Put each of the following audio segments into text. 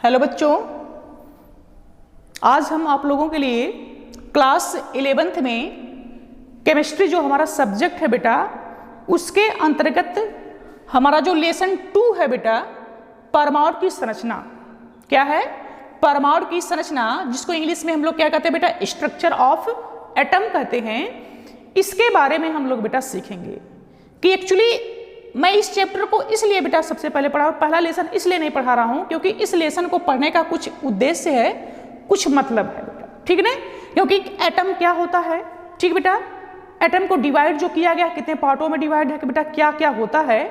Hello बच्चों, आज हम आप लोगों के लिए क्लास 11th में केमिस्ट्री जो हमारा सब्जेक्ट है बेटा, उसके अंतर्गत हमारा जो लेसन 2 है बेटा, परमाणु की संरचना। क्या है? परमाणु की संरचना, जिसको इंग्लिश में हम लोग क्या कहते हैं बेटा, स्ट्रक्चर ऑफ एटम कहते हैं। इसके बारे में हम लोग बेटा सीखेंगे कि एक्चुअली मैं इस चैप्टर को इसलिए बेटा सबसे पहले पढ़ा, पहला लेसन इसलिए नहीं पढ़ा रहा हूं क्योंकि इस लेसन को पढ़ने का कुछ उद्देश्य है, कुछ मतलब है बेटा, ठीक है ना। क्योंकि एटम क्या होता है, ठीक बेटा, एटम को डिवाइड जो किया गया, कितने पार्टों में डिवाइड है कि बेटा क्या क्या होता है,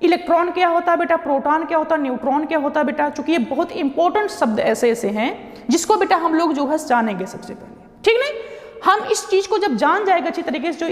इलेक्ट्रॉन क्या होता है बेटा, प्रोटॉन क्या होता है, न्यूट्रॉन क्या होता है बेटा। चूंकि ये बहुत इंपॉर्टेंट शब्द ऐसे ऐसे हैं जिसको बेटा हम लोग जो है जानेंगे सबसे पहले, ठीक नहीं। हम इस चीज को जब जान जाएगा अच्छी तरीके से, जो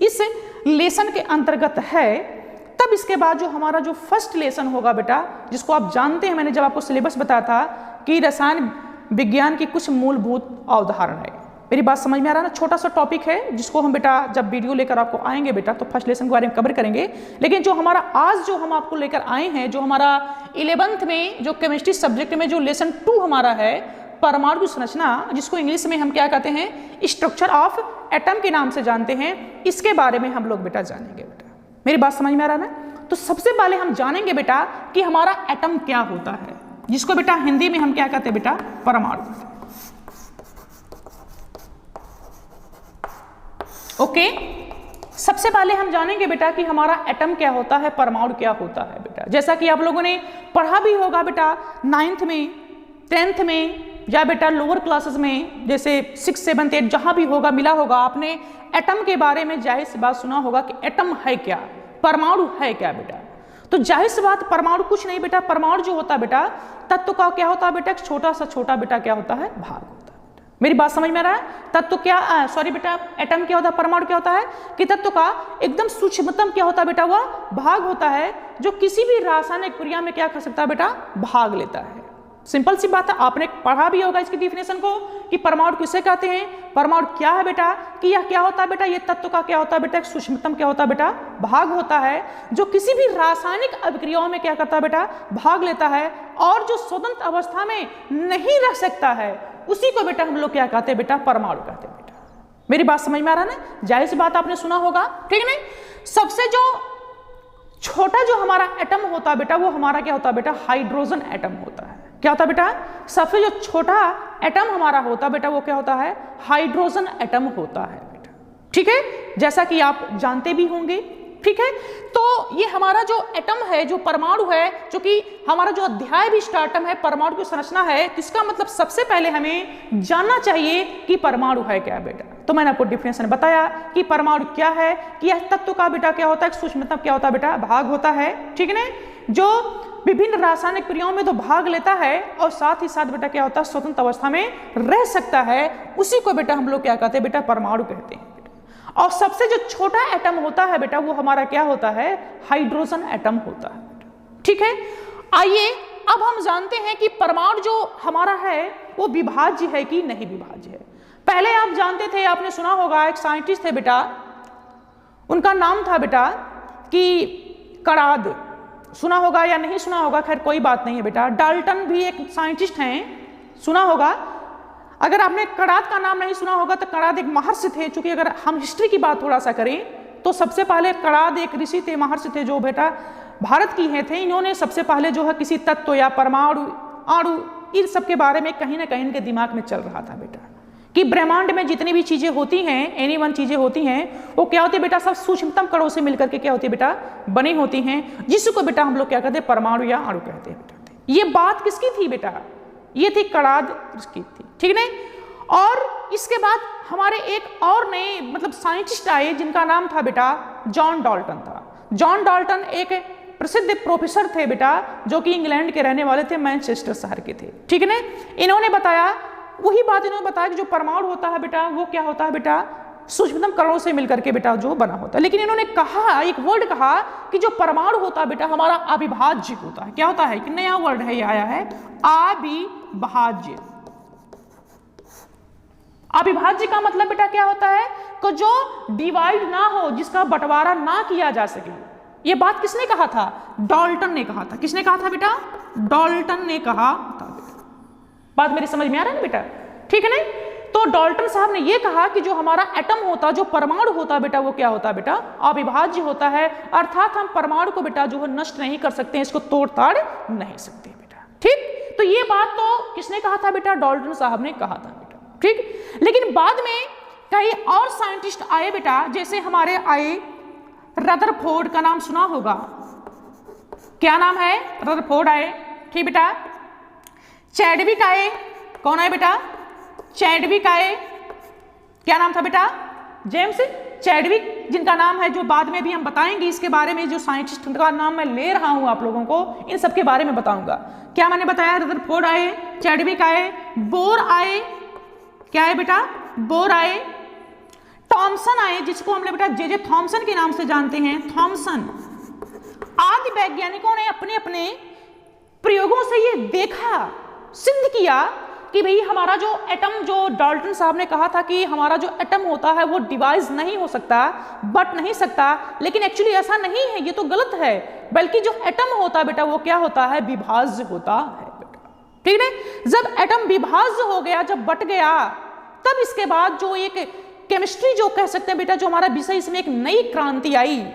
इस लेसन के अंतर्गत है, तब इसके बाद जो हमारा जो फर्स्ट लेसन होगा बेटा, जिसको आप जानते हैं, मैंने जब आपको सिलेबस बताया था कि रसायन विज्ञान की कुछ मूलभूत अवधारणा है। मेरी बात समझ में आ रहा है ना। छोटा सा टॉपिक है जिसको हम बेटा जब वीडियो लेकर आपको आएंगे बेटा तो फर्स्ट लेसन के बारे में कवर करेंगे। लेकिन जो हमारा आज जो हम आपको लेकर आए हैं, जो हमारा 11th में जो केमिस्ट्री सब्जेक्ट में जो लेसन 2 हमारा है, परमाणु की संरचना, जिसको इंग्लिश में हम क्या कहते हैं, स्ट्रक्चर ऑफ एटम के नाम से जानते हैं, इसके बारे में हम लोग बेटा जानेंगे बेटा। मेरी बात समझ में आ रहा है ना। तो सबसे पहले हम जानेंगे बेटा कि हमारा एटम क्या होता है, जिसको बेटा हिंदी में हम क्या कहते हैं बेटा, परमाणु। ओके, सबसे पहले हम जानेंगे बेटा कि हमारा एटम क्या होता है, परमाणु क्या होता है बेटा। जैसा कि आप लोगों ने पढ़ा भी होगा बेटा 9th में, 10th में, या बेटा लोअर क्लासेस में, जैसे 6, 7, 8 जहां भी होगा, मिला होगा, आपने एटम के बारे में जाहिर सी बात सुना होगा कि एटम है क्या, परमाणु है क्या बेटा। तो जाहिर सी बात, परमाणु कुछ नहीं बेटा, परमाणु जो होता है बेटा, तत्व का क्या होता है बेटा, एक छोटा सा छोटा बेटा क्या होता है, भाग होता है बेटा। मेरी बात समझ में आ रहा है। तत्व क्या, सॉरी बेटा, एटम क्या होता है, परमाणु क्या होता है कि तत्व का एकदम सूक्ष्मतम क्या होता है बेटा, वह भाग होता है, जो किसी भी रासायनिक क्रिया में क्या कर सकता है बेटा, भाग लेता है। सिंपल सी बात है, आपने पढ़ा भी होगा इसकी डिफिनेशन को कि परमाणु किसे कहते हैं, परमाणु क्या है बेटा, कि यह क्या होता है बेटा, ये तत्व का क्या होता है बेटा, एक सूक्ष्मतम क्या होता है बेटा, भाग होता है, जो किसी भी रासायनिक अभिक्रियाओं में क्या करता है बेटा, भाग लेता है, और जो स्वतंत्र अवस्था में नहीं रह सकता है, उसी को बेटा हम लोग क्या कहते हैं बेटा, परमाणु कहते हैं बेटा। मेरी बात समझ में आ रहा है ना। जाहिर सी बात आपने सुना होगा, ठीक है नहीं। सबसे जो छोटा जो हमारा एटम होता है बेटा, वो हमारा क्या होता है बेटा, हाइड्रोजन एटम होता है। क्या होता है बेटा, सबसे जो छोटा एटम हमारा होता है बेटा, वो क्या होता है, हाइड्रोजन एटम होता है बेटा, ठीक है, जैसा कि आप जानते भी होंगे, ठीक है। तो ये हमारा जो एटम है, जो परमाणु है, क्योंकि हमारा जो अध्याय भी स्टार्टम है, परमाणु की संरचना है, तो इसका मतलब सबसे पहले हमें जानना चाहिए कि परमाणु है क्या बेटा। तो मैंने आपको डिफिनेशन बताया कि परमाणु क्या है, कि यह तत्व का बेटा क्या होता है, सूक्ष्मतम क्या होता है बेटा, भाग होता है, ठीक है ना, जो विभिन्न रासायनिक क्रियाओं में तो भाग लेता है, और साथ ही साथ बेटा क्या होता है, स्वतंत्र अवस्था में रह सकता है, उसी को बेटा हम लोग क्या कहते हैं बेटा, परमाणु कहते हैं। और सबसे जो छोटा एटम होता है बेटा, वो हमारा क्या होता है, हाइड्रोजन एटम होता है बेटा, ठीक है। आइए अब हम जानते हैं कि परमाणु जो हमारा है वो विभाज्य है कि नहीं विभाज्य है। पहले आप जानते थे, आपने सुना होगा, एक साइंटिस्ट थे बेटा, उनका नाम था बेटा कि कणाद। सुना होगा या नहीं सुना होगा, खैर कोई बात नहीं है बेटा। डाल्टन भी एक साइंटिस्ट हैं, सुना होगा। अगर आपने कणाद का नाम नहीं सुना होगा तो कणाद एक महर्षि थे। चूंकि अगर हम हिस्ट्री की बात थोड़ा सा करें तो सबसे पहले कणाद एक ऋषि थे, महर्षि थे, जो बेटा भारत की हैं थे। इन्होंने सबसे पहले जो है किसी तत्व या परमाणु, अणु, इन सब के बारे में कहीं ना कहीं इनके दिमाग में चल रहा था बेटा, कि ब्रह्मांड में जितनी भी चीजें होती हैं, एनी वन चीजें होती हैं, वो क्या होती है बेटा, सब सूक्ष्मतम कणों से मिलकर के क्या होती है बेटा, बनी होती हैं, जिसको बेटा हम लोग क्या कहते हैं, परमाणु या अणु कहते हैं बेटा। ये बात किसकी थी बेटा, ये थी कणाद की थी, ठीक है। और इसके बाद हमारे एक और नए मतलब साइंटिस्ट आए, जिनका नाम था बेटा जॉन डाल्टन था। जॉन डाल्टन एक प्रसिद्ध प्रोफेसर थे बेटा, जो कि इंग्लैंड के रहने वाले थे, मैनचेस्टर शहर के थे, ठीक है ना। इन्होंने बताया, वही बात इन्होंने बताया कि जो परमाणु होता है बेटा, वो क्या होता है बेटा, सूक्ष्मतम कणों से मिलकर के बेटा जो बना होता है। लेकिन इन्होंने कहा, एक वर्ड कहा कि जो परमाणु होता है बेटा, हमारा अविभाज्य होता है। क्या होता है, कि नया वर्ड है, ये आया है, अविभाज्य। अविभाज्य का मतलब बेटा क्या होता है, कि जो डिवाइड ना हो, जिसका बंटवारा ना किया जा सके। ये बात किसने कहा था, डाल्टन ने कहा था। किसने कहा था बेटा, डाल्टन ने कहा था बेटा। बात मेरी समझ में आ रहा है ना बेटा, ठीक है ना। तो डाल्टन साहब ने यह कहा कि जो हमारा एटम होता, जो परमाणु होता बेटा, वो क्या होता बेटा, अविभाज्य होता है, अर्थात हम परमाणु को बेटा जो है नष्ट नहीं कर सकते, इसको तोड़ ताड़ नहीं सकते बेटा, ठीक। तो ये बात तो किसने कहा था बेटा, डाल्टन साहब ने कहा था बेटा, ठीक। लेकिन बाद में कई और साइंटिस्ट आए बेटा, जैसे हमारे आए रदरफोर्ड, का नाम सुना होगा, क्या नाम है, रदरफोर्ड आए, ठीक बेटा। चैडविक आए, कौन आए बेटा, चैडविक आए, क्या नाम था बेटा, जेम्स चैडविक, जिनका नाम है, जो बाद में भी हम बताएंगे इसके बारे में, जो साइंटिस्ट का नाम मैं ले रहा हूं आप लोगों को, इन सब के बारे में बताऊंगा। क्या मैंने बताया, रदरफोर्ड आए, चैडविक आए, बोर आए, क्या है बेटा, बोर आए, थॉमसन आए, जिसको हम लोग बेटा जे थॉमसन के नाम से जानते हैं, थॉमसन। आदि वैज्ञानिकों ने अपने अपने प्रयोगों से ये देखा, सिद्ध किया कि भाई हमारा जो एटम, जो डाल्टन साहब ने कहा था कि हमारा जो एटम होता है वो डिवाइड नहीं हो सकता, बट नहीं सकता, लेकिन एक्चुअली ऐसा नहीं है, ये तो गलत है, बल्कि जो एटम होता है बेटा वो क्या होता है, विभाज्य होता है बेटा, ठीक है। जब एटम विभाज्य हो गया, जब बट गया, तब इसके बाद जो एक केमिस्ट्री जो कह सकते हैं बेटा, जो हमारा विषय, इसमें एक नई क्रांति आई।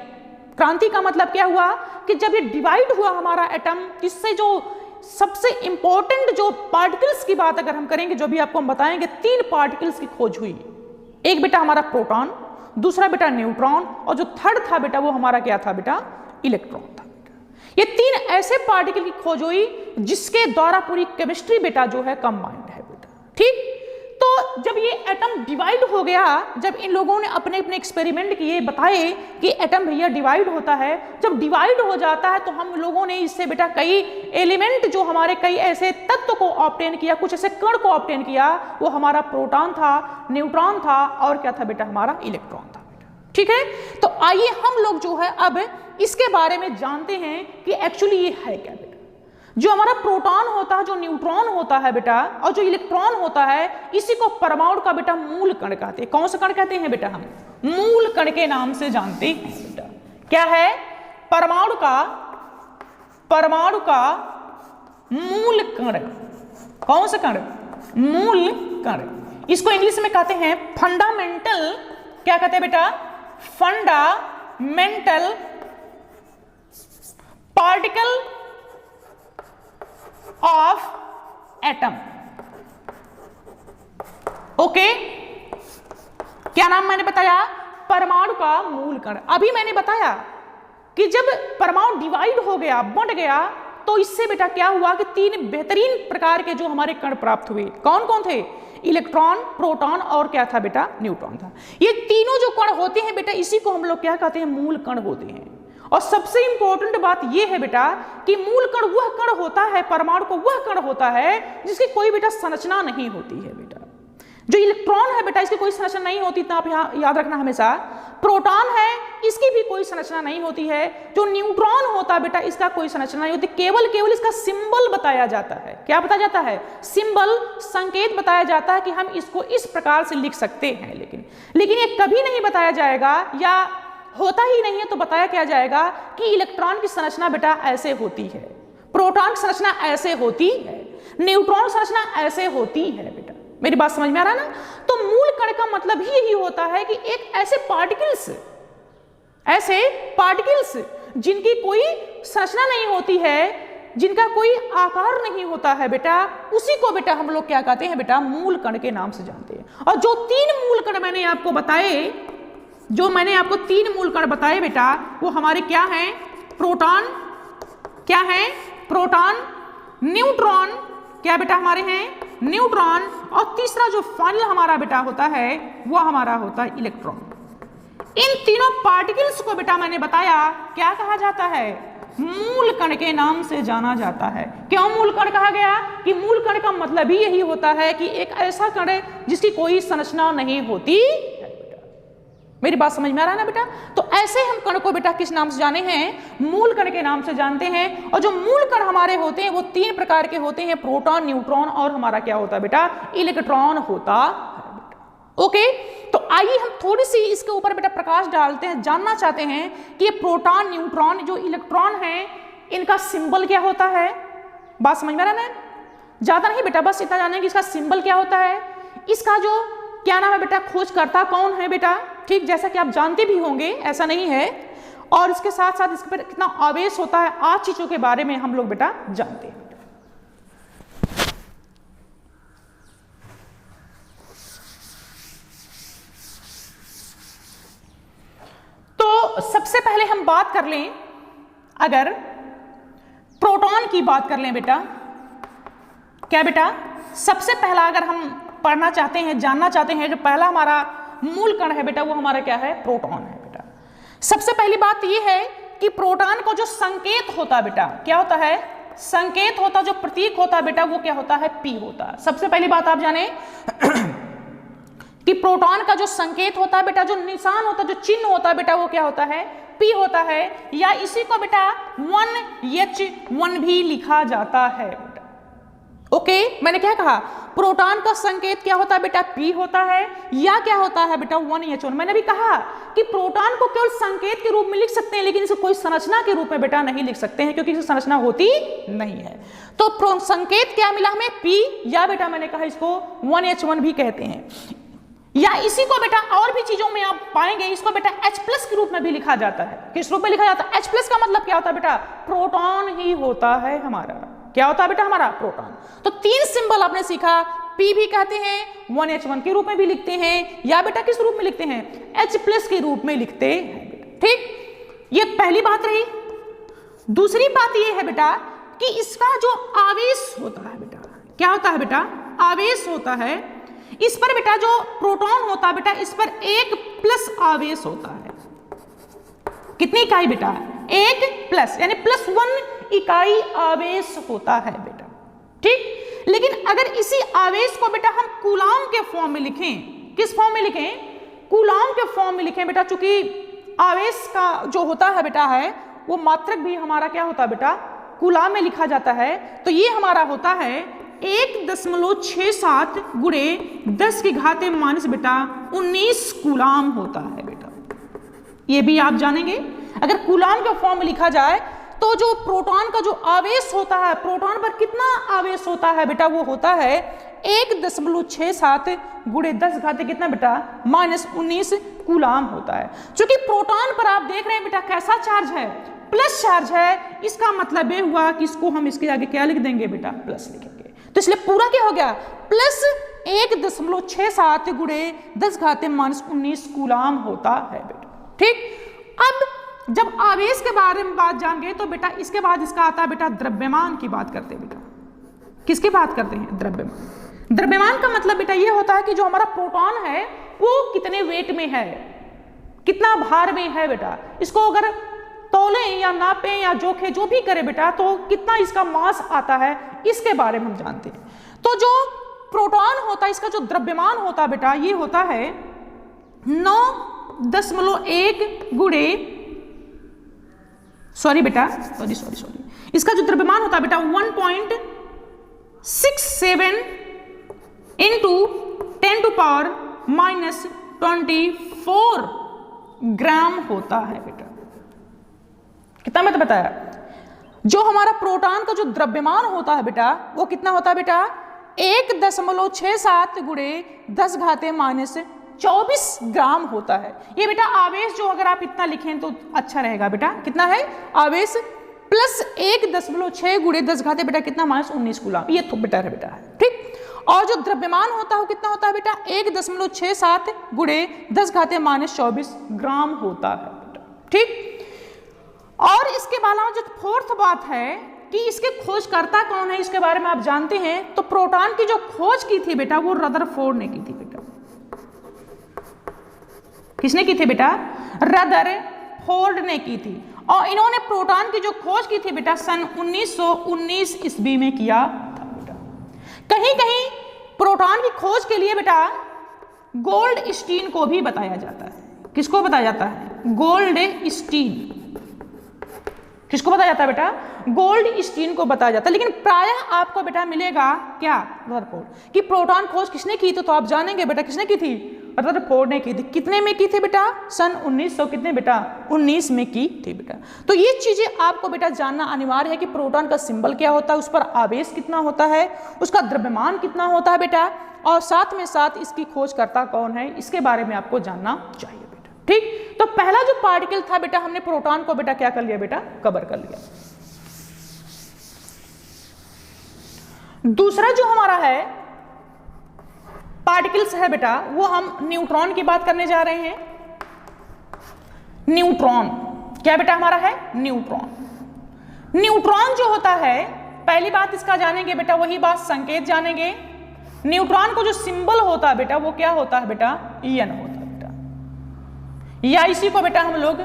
क्रांति का मतलब क्या हुआ कि जब ये डिवाइड हुआ हमारा एटम, इससे जो सबसे इंपॉर्टेंट जो पार्टिकल्स की बात अगर हम करेंगे, जो भी आपको हम बताएंगे, 3 पार्टिकल्स की खोज हुई। एक बेटा हमारा प्रोटॉन, दूसरा बेटा न्यूट्रॉन, और जो थर्ड था बेटा वो हमारा क्या था बेटा, इलेक्ट्रॉन था बेटा। ये 3 ऐसे पार्टिकल की खोज हुई जिसके द्वारा पूरी केमिस्ट्री बेटा जो है कंबाइंड है बेटा, ठीक। तो जब ये एटम डिवाइड हो गया, जब इन लोगों ने अपने अपने एक्सपेरिमेंट किए, बताए कि एटम भैया डिवाइड होता है, जब डिवाइड हो जाता है तो हम लोगों ने इससे बेटा कई एलिमेंट, जो हमारे कई ऐसे तत्व को ऑब्टेन किया, कुछ ऐसे कण को ऑब्टेन किया, वो हमारा प्रोटॉन था, न्यूट्रॉन था, और क्या था बेटा, हमारा इलेक्ट्रॉन था बेटा, ठीक है। तो आइए हम लोग जो है अब इसके बारे में जानते हैं कि एक्चुअली ये है क्या बेटा। जो हमारा प्रोटॉन होता है, जो न्यूट्रॉन होता है बेटा, और जो इलेक्ट्रॉन होता है, इसी को परमाणु का बेटा मूल कण कहते हैं। कौन सा कण कहते हैं बेटा, हम मूल कण के नाम से जानते हैं बेटा। क्या है, परमाणु का मूल कण, कौन सा कण, मूल कण। इसको इंग्लिश में कहते हैं फंडामेंटल, क्या कहते हैं बेटा, fundamental particle of atom. Okay, क्या नाम मैंने बताया, परमाणु का मूल कण। अभी मैंने बताया कि जब परमाणु डिवाइड हो गया, बंट गया, तो इससे बेटा क्या हुआ कि 3 बेहतरीन प्रकार के जो हमारे कण प्राप्त हुए। कौन कौन थे, इलेक्ट्रॉन, प्रोटॉन, और क्या था बेटा, न्यूट्रॉन था। ये तीनों जो कण होते हैं बेटा, इसी को हम लोग क्या कहते हैं, मूल कण होते हैं। और सबसे इंपॉर्टेंट बात यह है बेटा कि मूल कण वह कण होता है, परमाणु को वह कण होता है जिसकी कोई बेटा संरचना नहीं होती है बेटा। जो इलेक्ट्रॉन है बेटा, इसकी कोई संरचना नहीं होती, इतना आप यहाँ याद रखना हमेशा। प्रोटॉन है, इसकी भी कोई संरचना नहीं होती है। जो न्यूट्रॉन होता है बेटा, इसका कोई संरचना नहीं होती, केवल इसका सिंबल बताया जाता है। क्या बताया जाता है, सिंबल, संकेत बताया जाता है कि हम इसको इस प्रकार से लिख सकते हैं। लेकिन ये कभी नहीं बताया जाएगा, या होता ही नहीं है तो बताया क्या जाएगा कि इलेक्ट्रॉन की संरचना बेटा ऐसे होती है, प्रोटॉन की संरचना ऐसे होती है, न्यूट्रॉन की संरचना ऐसे होती है बेटा। मेरी बात समझ में आ रहा है ना। तो मूल कण का मतलब ही यही होता है कि एक ऐसे पार्टिकल्स जिनकी कोई संरचना नहीं होती है, जिनका कोई आकार नहीं होता है बेटा, उसी को बेटा हम लोग क्या कहते हैं बेटा, मूल कण के नाम से जानते हैं। और जो 3 मूल कण मैंने आपको बताए, जो मैंने आपको 3 मूल कण बताए बेटा, वो हमारे क्या हैं, प्रोटॉन, क्या है, प्रोटॉन, न्यूट्रॉन, क्या बेटा हमारे हैं, न्यूट्रॉन, और तीसरा जो फाइनल हमारा बेटा होता है वो हमारा होता है इलेक्ट्रॉन। इन तीनों पार्टिकल्स को बेटा मैंने बताया क्या कहा जाता है, मूल कण के नाम से जाना जाता है। क्यों मूल कण कहा गया, कि मूल कण का मतलब ही यही होता है कि एक ऐसा कण जिसकी कोई संरचना नहीं होती। मेरी बात समझ में आ रहा है ना बेटा। तो ऐसे हम कण को बेटा किस नाम से जाने हैं, मूल कण के नाम से जानते हैं। और जो मूल कण हमारे होते हैं वो 3 प्रकार के होते हैं, प्रोटॉन, न्यूट्रॉन और हमारा क्या होता है बेटा, इलेक्ट्रॉन होता है बेटा। ओके, तो आइए हम थोड़ी सी इसके ऊपर बेटा प्रकाश डालते हैं, जानना चाहते हैं कि ये प्रोटॉन, न्यूट्रॉन, जो इलेक्ट्रॉन है, इनका सिंबल क्या होता है, बात समझ में आ रहा है? ज्यादा नहीं बेटा, बस इतना जाने कि इसका सिंबल क्या होता है, इसका जो क्या नाम है बेटा, खोजकर्ता कौन है बेटा, ठीक, जैसा कि आप जानते भी होंगे, ऐसा नहीं है, और इसके साथ साथ इसके पर कितना आवेश होता है, आज चीजों के बारे में हम लोग बेटा जानते हैं। तो सबसे पहले हम बात कर लें, अगर प्रोटॉन की बात कर लें बेटा, क्या बेटा, सबसे पहला अगर हम पढ़ना चाहते हैं, जानना चाहते हैं, जो पहला हमारा मूल कण है बेटा, वो हमारा क्या है, प्रोटॉन है बेटा। सबसे पहली बात ये है कि प्रोटॉन को जो संकेत होता है बेटा, क्या होता है, संकेत होता, जो प्रतीक होता है बेटा, वो क्या होता है, पी होता है। सबसे पहली बात आप जाने कि प्रोटॉन का जो संकेत होता है बेटा, जो निशान होता है, जो चिन्ह होता है बेटा, वो क्या होता है, पी होता है, या इसी को बेटा 1H1 भी लिखा जाता है बेटा। ओके, मैंने क्या कहा, प्रोटॉन का संकेत क्या होता है बेटा, पी होता है, या क्या होता है बेटा 1H1। मैंने भी कहा कि प्रोटॉन को केवल संकेत के रूप में लिख सकते हैं, लेकिन इसे कोई संरचना के रूप में बेटा नहीं लिख सकते हैं, क्योंकि इसे संरचना होती नहीं है। तो संकेत क्या मिला हमें, पी, या बेटा मैंने कहा इसको 1H1 भी कहते हैं, या इसी को बेटा और भी चीजों में आप पाएंगे, इसको बेटा H+ के रूप में भी लिखा जाता है। किस रूप में लिखा जाता है, H+ का मतलब क्या होता है बेटा, प्रोटॉन ही होता है हमारा, क्या होता है बेटा हमारा, प्रोटॉन। तो 3 सिंबल आपने सीखा, P भी कहते हैं, 1H1 के रूप में भी लिखते हैं, या बेटा किस रूप में लिखते हैं, H+ के रूप में लिखते हैं बेटा, ठीक, ये पहली बात रही। दूसरी बात ये है बेटा कि इसका जो आवेश होता है बेटा, क्या होता है बेटा, आवेश होता है, इस पर बेटा जो प्रोटॉन होता है बेटा, इस पर 1+ आवेश होता है। कितनी इकाई बेटा, 1+, यानी +1 इकाई आवेश होता है बेटा, ठीक। लेकिन अगर इसी आवेश को बेटा हम कूलाम के फॉर्म में लिखें, किस फॉर्म में लिखें, कूलाम के फॉर्म में लिखें बेटा, चूंकि आवेश का जो होता है बेटा है, वो मात्रक भी हमारा क्या होता है बेटा, कूलाम में लिखा जाता है। तो ये हमारा होता है 1.67 गुणे 10⁻⁻ बेटा 19 कूलाम होता है बेटा। ये भी आप जानेंगे, अगर कूलाम के फॉर्म में लिखा जाए तो जो प्रोटॉन का जो आवेश होता है, प्रोटॉन पर कितना आवेश होता है बेटा, वो होता है 1.67 गुणे 10 कितना बेटा, -19 कूलाम होता है। क्योंकि प्रोटॉन पर आप देख रहे हैं बेटा कैसा चार्ज है, प्लस चार्ज है, इसका मतलब ये हुआ कि इसको हम इसके आगे क्या लिख देंगे बेटा, प्लस लिखेंगे। तो इसलिए पूरा क्या हो गया, प्लस 1.67 गुणे 10⁻19 कूलाम होता है बेटा, ठीक। अब जब आवेश के बारे में बात जान गए तो बेटा इसके बाद इसका आता है बेटा द्रव्यमान की बात करते हैं बेटा। किसकी बात करते हैं, द्रव्यमान। द्रव्यमान का मतलब बेटा ये होता है कि जो हमारा प्रोटॉन है वो कितने वेट में है, कितना भार में है बेटा, इसको अगर तौलें या नापें या जोखें जो भी करे बेटा, तो कितना इसका मास आता है, इसके बारे में हम जानते हैं। तो जो प्रोटॉन होता है, इसका जो द्रव्यमान होता है बेटा, ये होता है 9.1 गुणे, सॉरी बेटा, सॉरी, इसका जो द्रव्यमान होता है बेटा 1.67 इंटू 10⁻⁻24 ग्राम होता है बेटा। कितना मैंने बताया, जो हमारा प्रोटॉन का जो द्रव्यमान होता है बेटा, वो कितना होता है बेटा, 1.67 गुणे 10⁻⁻24 ग्राम होता है। ये बेटा आवेश जो अगर आप इतना लिखें तो अच्छा रहेगा बेटा, कितना है आवेश, प्लस 1.6 गुणे 10 बेटा कितना, -19 कूलाम, ये तो बेटा है बेटा, ठीक। और जो द्रव्यमान होता है कितना होता है बेटा, 1.67 गुणे 10⁻⁻24 ग्राम होता है बेटा, ठीक। और इसके अलावा जो फोर्थ बात है कि इसके खोजकर्ता कौन है, इसके बारे में आप जानते हैं। तो प्रोटॉन की जो खोज की थी बेटा, वो रदरफोर्ड ने की थी बेटा। किसने की थी बेटा, रदरफोर्ड ने की थी। और इन्होंने प्रोटॉन की जो खोज की थी बेटा सन 1919 ईस्वी में किया था बेटा। कहीं कहीं प्रोटॉन की खोज के लिए बेटा गोल्डस्टीन को भी बताया जाता है। किसको बताया जाता है, गोल्डस्टीन। किसको बताया जाता है बेटा, गोल्डस्टीन को बताया जाता है। लेकिन प्रायः आपको बेटा मिलेगा क्या, रदरफोर्ड की। प्रोटॉन खोज किसने की, तो आप जानेंगे बेटा किसने की थी, रदरफोर्ड फोर्ड ने की थी। कितने में की थी बेटा? सन 1900 कितने बेटा? 19 में की थी बेटा। तो ये चीजें आपको बेटा जानना अनिवार्य है कि प्रोटॉन का सिंबल क्या होता है, उस पर आवेश कितना होता है, उसका द्रव्यमान कितना होता है बेटा, और साथ में साथ इसकी खोजकर्ता कौन है, इसके बारे में आपको जानना चाहिए बेटा। ठीक, तो पहला जो पार्टिकल था बेटा, हमने प्रोटॉन को बेटा क्या कर लिया बेटा? कवर कर लिया। दूसरा जो हमारा है पार्टिकल्स है बेटा, वो हम न्यूट्रॉन की बात करने जा रहे हैं। न्यूट्रॉन क्या बेटा हमारा है? न्यूट्रॉन। न्यूट्रॉन जो होता है, पहली बात इसका जानेंगे बेटा, वही बात संकेत जानेंगे। न्यूट्रॉन को जो सिंबल होता है बेटा, वो क्या होता है बेटा? N होता है बेटा, या इसी को बेटा हम लोग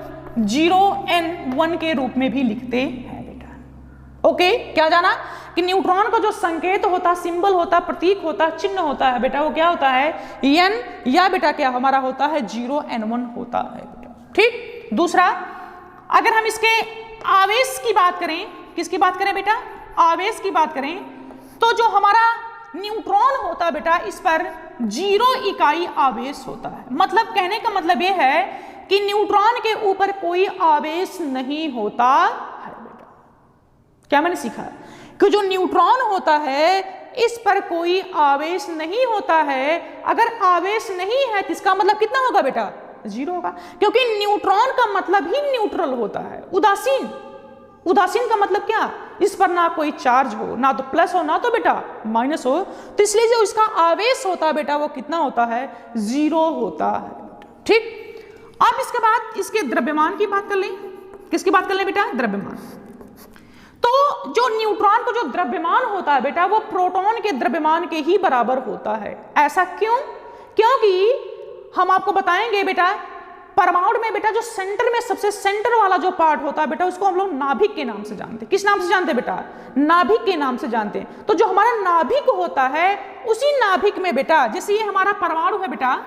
0N1 के रूप में भी लिखते हैं बेटा। ओके, क्या जाना कि न्यूट्रॉन का जो संकेत होता, सिंबल होता, प्रतीक होता, चिन्ह होता है बेटा, वो क्या होता है? N, या बेटा क्या हमारा होता है? 0N1 होता है बेटा। ठीक, दूसरा अगर हम इसके आवेश की बात करें, किसकी बात करें बेटा? आवेश की बात करें, तो जो हमारा न्यूट्रॉन होता है बेटा, इस पर 0 इकाई आवेश होता है। मतलब कहने का मतलब यह है कि न्यूट्रॉन के ऊपर कोई आवेश नहीं होता है बेटा। क्या मैंने सीखा कि जो न्यूट्रॉन होता है इस पर कोई आवेश नहीं होता है। अगर आवेश नहीं है तो इसका मतलब कितना होगा बेटा? 0 होगा, क्योंकि न्यूट्रॉन का मतलब ही न्यूट्रल होता है, उदासीन। उदासीन का मतलब क्या? इस पर ना कोई चार्ज हो, ना तो प्लस हो, ना तो बेटा माइनस हो। तो इसलिए जो इसका आवेश होता है बेटा, वो कितना होता है? 0 होता है बेटा। ठीक, अब इसके बाद इसके द्रव्यमान की बात कर लें। किसकी बात कर लें बेटा? द्रव्यमान। तो जो न्यूट्रॉन का जो द्रव्यमान होता है बेटा, वो प्रोटॉन के द्रव्यमान के ही बराबर होता है। ऐसा क्यों? क्योंकि हम आपको बताएंगे बेटा, परमाणु में बेटा जो सेंटर में सबसे सेंटर वाला जो पार्ट होता है बेटा, उसको हम लोग नाभिक के नाम से जानते हैं। किस नाम से जानते हैं बेटा? नाभिक के नाम से जानते हैं। तो जो हमारा नाभिक होता है, उसी नाभिक में बेटा, जैसे ये हमारा परमाणु है बेटा,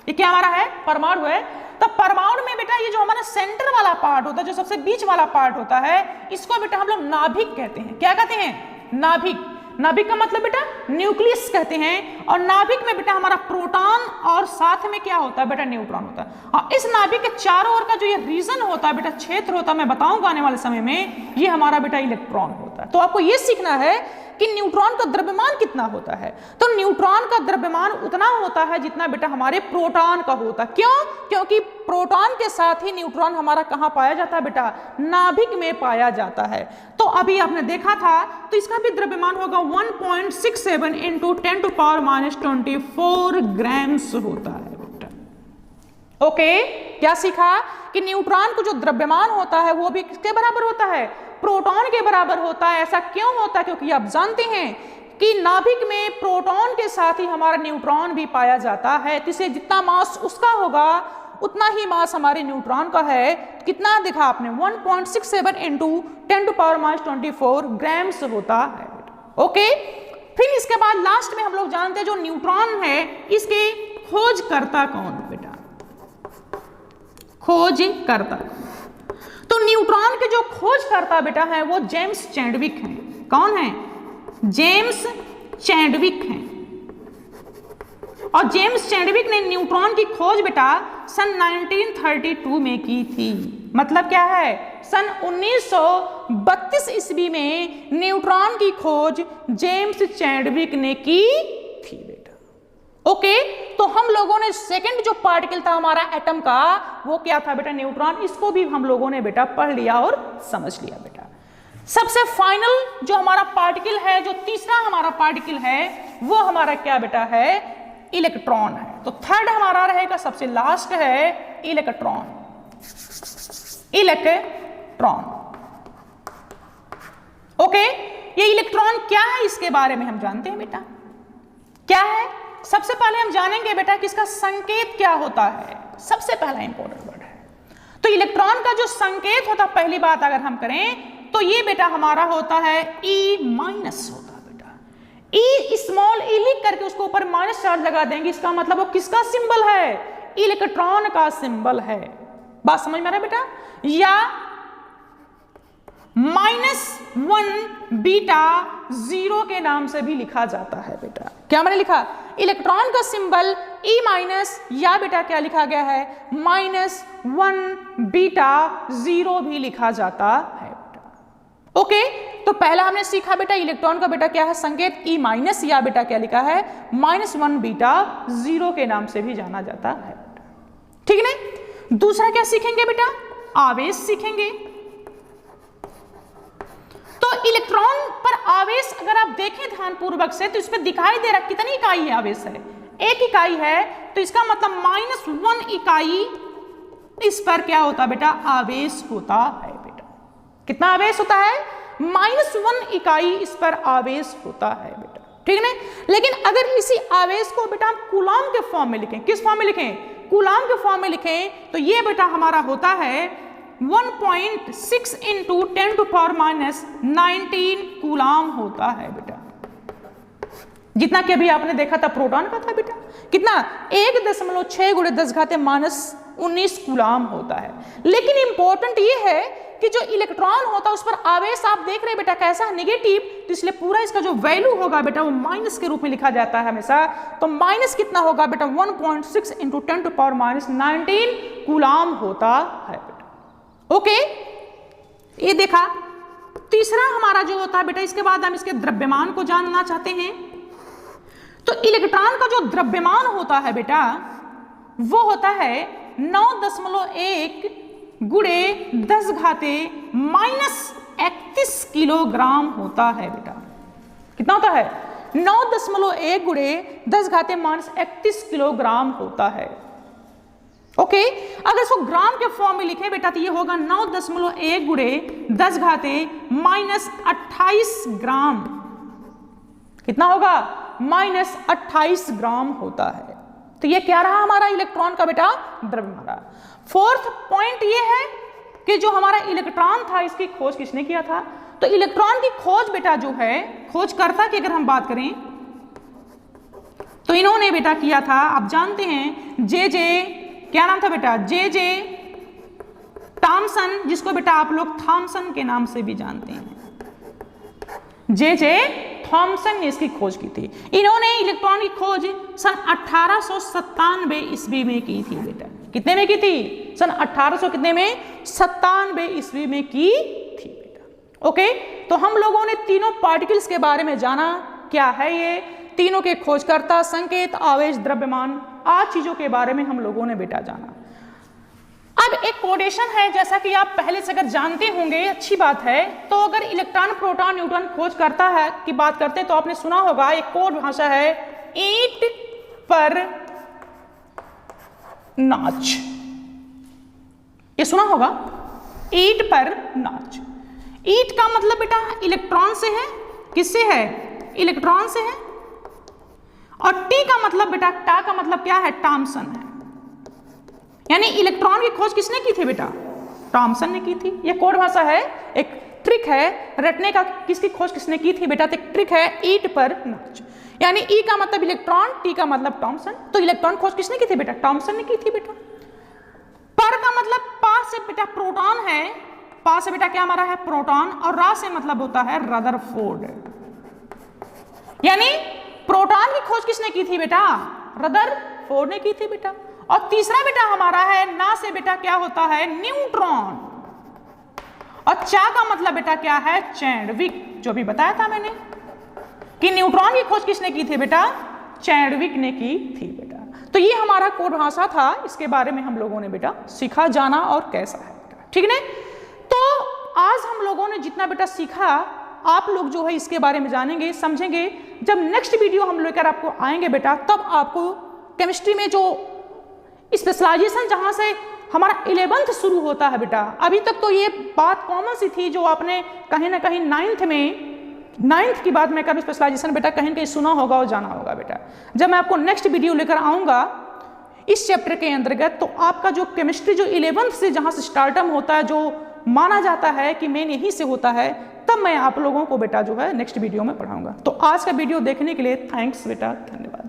ये क्या हमारा है? परमाणु है। तो परमाणु में बेटा ये जो हमारा सेंटर वाला पार्ट होता है, जो सबसे बीच वाला पार्ट होता है, इसको बेटा हम लोग नाभिक कहते हैं। क्या कहते हैं? नाभिक। नाभिक का मतलब बेटा न्यूक्लियस कहते हैं। और नाभिक में बेटा हमारा प्रोटॉन और साथ में क्या होता है बेटा? न्यूट्रॉन होता है। और इस नाभिक के चारों ओर का जो ये रीजन होता है बेटा, क्षेत्र होता है, मैं बताऊंगा आने वाले समय में, ये हमारा बेटा इलेक्ट्रॉन होता है। तो आपको ये सीखना है कि न्यूट्रॉन का द्रव्यमान कितना होता है। तो न्यूट्रॉन का द्रव्यमान उतना होता है जितना बेटा हमारे प्रोटॉन का होता है। क्यों? क्योंकि प्रोटॉन के साथ ही न्यूट्रॉन हमारा कहाँ पाया जाता है बेटा? नाभिक में पाया जाता है। तो अभी आपने देखा था, तो इसका भी द्रव्यमान होगा 1.67 इंटू 10⁻24 ग्राम्स होता है बेटा। ओके, क्या सीखा कि न्यूट्रॉन को जो द्रव्यमान होता है वो भी किसके बराबर होता है? प्रोटॉन के बराबर होता है। ऐसा क्यों होता है? क्योंकि आप जानते हैं कि नाभिक में प्रोटॉन के साथ ही हमारा न्यूट्रॉन भी पाया जाता है। इससे जितना मास उसका होगा, उतना ही मास हमारे न्यूट्रॉन का है। कितना देखा आपने? 1.67 इंटू 10⁻24 ग्राम्स होता है। ओके, फिर इसके बाद लास्ट में हम लोग जानते हैं जो न्यूट्रॉन है, इसके खोजकर्ता कौन है बेटा? खोजकर्ता। तो न्यूट्रॉन के जो खोजकर्ता बेटा है वो जेम्स चैडविक हैं। कौन है? जेम्स चैडविक हैं। और जेम्स चैडविक ने न्यूट्रॉन की खोज बेटा सन 1932 में की थी। मतलब क्या है? सन 1932 ईस्वी में न्यूट्रॉन की खोज जेम्स चैडविक ने की थी बेटा। ओके, तो हम लोगों ने सेकंड जो पार्टिकल था हमारा एटम का, वो क्या था बेटा? न्यूट्रॉन। इसको भी हम लोगों ने बेटा पढ़ लिया और समझ लिया बेटा। सबसे फाइनल जो हमारा पार्टिकल है, जो तीसरा हमारा पार्टिकल है, वो हमारा क्या बेटा है? इलेक्ट्रॉन है। तो थर्ड हमारा रहेगा, सबसे लास्ट है इलेक्ट्रॉन। इलेक्ट्रॉन। ओके, ये इलेक्ट्रॉन क्या है, इसके बारे में हम जानते हैं बेटा। क्या है? सबसे पहले हम जानेंगे बेटा कि इसका संकेत क्या होता है। सबसे पहला इंपॉर्टेंट वर्ड है। तो इलेक्ट्रॉन का जो संकेत होता, पहली बात अगर हम करें तो ये बेटा हमारा होता है E- होता है बेटा। E स्मॉल e लिख करके उसको ऊपर माइनस चार्ज लगा देंगे। इसका मतलब वो किसका सिंबल है? इलेक्ट्रॉन का सिंबल है। बात समझ में आ रहा है बेटा? या -1 बीटा 0 के नाम से भी लिखा जाता है बेटा। क्या मैंने लिखा? इलेक्ट्रॉन का सिंबल E माइनस या बेटा क्या लिखा गया है? -1 बीटा 0 भी लिखा जाता है बेटा। ओके, तो पहला हमने सीखा बेटा इलेक्ट्रॉन का बेटा क्या है संकेत E माइनस या बेटा क्या लिखा है? -1 बीटा 0 के नाम से भी जाना जाता है बेटा। ठीक है ना? दूसरा क्या सीखेंगे बेटा? आवेश सीखेंगे। तो इलेक्ट्रॉन पर आवेश अगर आप देखें ध्यानपूर्वक से तो इस पर दिखाई दे रहा कितनी इकाई आवेश है? 1 इकाई है, तो इसका मतलब -1 इकाई इस पर क्या होता है बेटा? आवेश होता है बेटा। कितना आवेश होता है? -1 इकाई इस पर आवेश होता है बेटा। ठीक है ना? लेकिन अगर इसी आवेश को बेटा हम कूलॉम के फॉर्म में लिखें, किस फॉर्म में लिखें? कूलॉम के फॉर्म में लिखें, तो ये बेटा हमारा होता है 1.6 × 10⁻19 कूलॉम होता है बेटा। जितना कि अभी आपने देखा था प्रोटॉन का था बेटा, कितना? 1.6 × 10⁻19 कूलॉम होता है। लेकिन इंपॉर्टेंट ये है कि जो इलेक्ट्रॉन होता है उस पर आवेश आप देख रहे हैं बेटा कैसा है? नेगेटिव, तो इसलिए पूरा इसका जो वैल्यू होगा बेटा वो माइनस के रूप में लिखा जाता है हमेशा। तो माइनस कितना होगा बेटा? 1.6 × 10⁻19 कूलॉम होता है बेटा। ओके, ये देखा। तीसरा हमारा जो होता है बेटा, इसके बाद हम इसके द्रव्यमान को जानना चाहते हैं। तो इलेक्ट्रॉन का जो द्रव्यमान होता है बेटा वो होता है 9.1 × 10⁻31 किलोग्राम होता है बेटा। कितना होता है? 9.1 × 10⁻31 किलोग्राम होता है। ओके, अगर इसको ग्राम के फॉर्म में लिखें बेटा तो ये होगा 9.1 × 10⁻28 ग्राम। कितना होगा? -28 ग्राम होता है। तो ये क्या रहा हमारा इलेक्ट्रॉन का बेटा द्रव्यमान। फोर्थ पॉइंट ये है कि जो हमारा इलेक्ट्रॉन था इसकी खोज किसने किया था? तो इलेक्ट्रॉन की खोज बेटा जो है, खोजकर्ता की अगर हम बात करें तो इन्होंने बेटा किया था, आप जानते हैं जे क्या नाम था बेटा? जे थॉमसन, जिसको बेटा आप लोग थॉमसन के नाम से भी जानते हैं। जे थॉमसन ने इसकी खोज की थी। इन्होंने इलेक्ट्रॉन की खोज सन 1897 ईस्वी में की थी बेटा। कितने में की थी? सन 1800 कितने में? 97 ईस्वी में की थी बेटा। ओके, तो हम लोगों ने तीनों पार्टिकल्स के बारे में जाना। क्या है ये? तीनों के खोजकर्ता, संकेत, आवेश, द्रव्यमान, आज चीजों के बारे में हम लोगों ने बेटा जाना। अब एक कोडेशन है, जैसा कि आप पहले से अगर जानते होंगे, अच्छी बात है। तो अगर इलेक्ट्रॉन, प्रोटॉन, न्यूट्रॉन खोज करता है की बात करते हैं तो आपने सुना होगा एक कोड भाषा है ईंट पर नाच। ये सुना होगा, ईंट पर नाच। ईंट का मतलब बेटा इलेक्ट्रॉन से है। किससे है? इलेक्ट्रॉन से है। और टी का मतलब बेटा, टा का मतलब क्या है? थॉमसन है। यानी इलेक्ट्रॉन की खोज किसने की थी बेटा? थॉमसन ने की थी। ये कोड भाषा है, एक ट्रिक है रटने का। किसकी खोज किसने की थी बेटा? तो एक ट्रिक है ईंट पर नाच। यानी ई का मतलब इलेक्ट्रॉन, टी का मतलब थॉमसन। तो इलेक्ट्रॉन खोज किसने की थी बेटा? थॉमसन ने की थी बेटा। पर का मतलब पा से बेटा प्रोटॉन है। पा से बेटा क्या हमारा है? प्रोटॉन। और रा से मतलब होता है रदरफोर्ड। यानी प्रोटॉन की खोज किसने की थी बेटा? रदरफोर्ड ने की थी बेटा। और तीसरा बेटा हमारा है ना से बेटा क्या होता है? न्यूट्रॉन। और चा का मतलब बेटा क्या है? चैडविक। जो भी बताया था मैंने कि न्यूट्रॉन की खोज किसने की थी बेटा? चैडविक ने की थी बेटा। तो ये हमारा कोड भाषा था, इसके बारे में हम लोगों ने बेटा सीखा, जाना और कैसा है बेटा। ठीक है। तो आज हम लोगों ने जितना बेटा सीखा, आप लोग जो है इसके बारे में जानेंगे, समझेंगे। जब नेक्स्ट वीडियो हम लेकर आपको आएंगे बेटा, तब आपको केमिस्ट्री में जो स्पेशलाइजेशन जहां से हमारा 11th शुरू होता है बेटा, अभी तक तो ये बात कॉमन सी थी जो आपने कहीं ना कहीं 9th की बात मैं करूँ, स्पेशलाइजेशन बेटा कहीं कहीं सुना होगा और जाना होगा बेटा। जब मैं आपको नेक्स्ट वीडियो लेकर आऊँगा इस चैप्टर के अंतर्गत, तो आपका जो केमिस्ट्री जो 11th से जहाँ से स्टार्टअप होता है, जो माना जाता है कि मेन यहीं से होता है, तब मैं आप लोगों को बेटा जो है नेक्स्ट वीडियो में पढ़ाऊंगा। तो आज का वीडियो देखने के लिए थैंक्स बेटा, धन्यवाद।